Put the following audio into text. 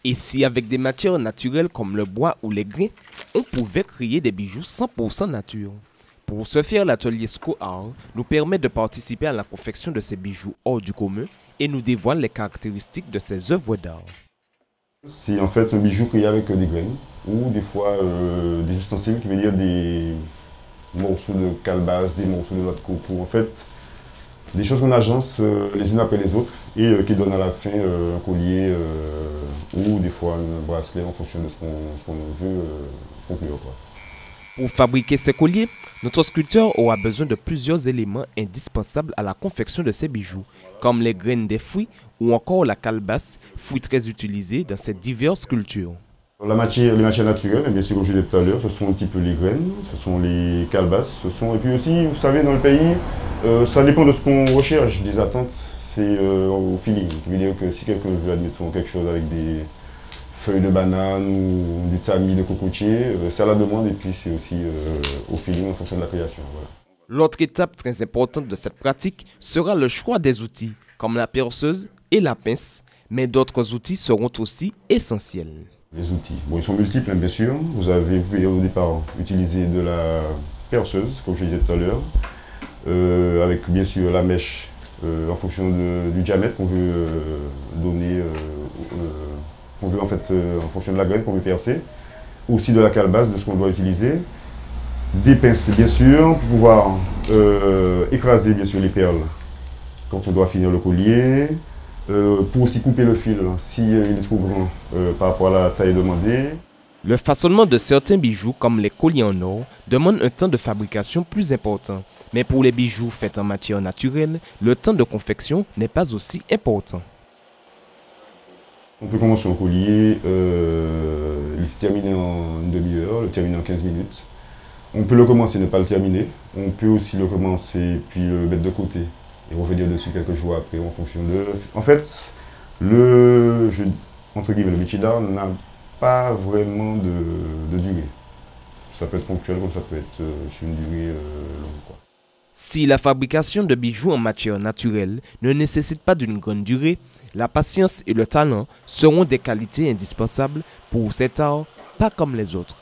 Et si avec des matières naturelles comme le bois ou les grains, on pouvait créer des bijoux 100% nature? Pour ce faire, l'atelier Sco Art nous permet de participer à la confection de ces bijoux hors du commun et nous dévoile les caractéristiques de ces œuvres d'art. C'est en fait un bijou créé avec des graines ou des fois des ustensiles qui veut dire des morceaux de calebasse, des morceaux de noix de coco. En fait, des choses qu'on agence les unes après les autres et qui donnent à la fin un collier ou des fois un bracelet en fonction de ce qu'on veut conclure, quoi. Pour fabriquer ces colliers, notre sculpteur aura besoin de plusieurs éléments indispensables à la confection de ces bijoux, comme les graines des fruits ou encore la calebasse, fruit très utilisé dans ces diverses sculptures. Les matières naturelles, bien sûr, comme je disais tout à l'heure, ce sont un petit peu les graines, ce sont les calebasses, et puis aussi, vous savez, dans le pays, ça dépend de ce qu'on recherche, des attentes, c'est au feeling. Je veux dire que si quelqu'un veut, admettons, quelque chose avec des feuilles de banane ou du tamis de cocotier, c'est à la demande et puis c'est aussi au feeling en fonction de la création. Voilà. L'autre étape très importante de cette pratique sera le choix des outils, comme la perceuse et la pince, mais d'autres outils seront aussi essentiels. Les outils, bon, ils sont multiples, hein, bien sûr. Vous pouvez au départ utiliser de la perceuse, comme je disais tout à l'heure, avec bien sûr la mèche en fonction du diamètre qu'on veut donner, en fonction de la graine qu'on veut percer. Aussi de la calebasse, de ce qu'on doit utiliser. Des pinces, bien sûr, pour pouvoir écraser bien sûr les perles quand on doit finir le collier. Pour aussi couper le fil si il est trop grand par rapport à la taille demandée. Le façonnement de certains bijoux, comme les colliers en or, demande un temps de fabrication plus important. Mais pour les bijoux faits en matière naturelle, le temps de confection n'est pas aussi important. On peut commencer un collier, le terminer en une demi-heure, le terminer en 15 minutes. On peut le commencer et ne pas le terminer. On peut aussi le commencer puis le mettre de côté et revenir dessus quelques jours après en fonction de... En fait, le métier d'art n'a pas vraiment de durée. Ça peut être ponctuel comme ça peut être sur une durée longue, quoi. Si la fabrication de bijoux en matière naturelle ne nécessite pas d'une grande durée, la patience et le talent seront des qualités indispensables pour cet art, pas comme les autres.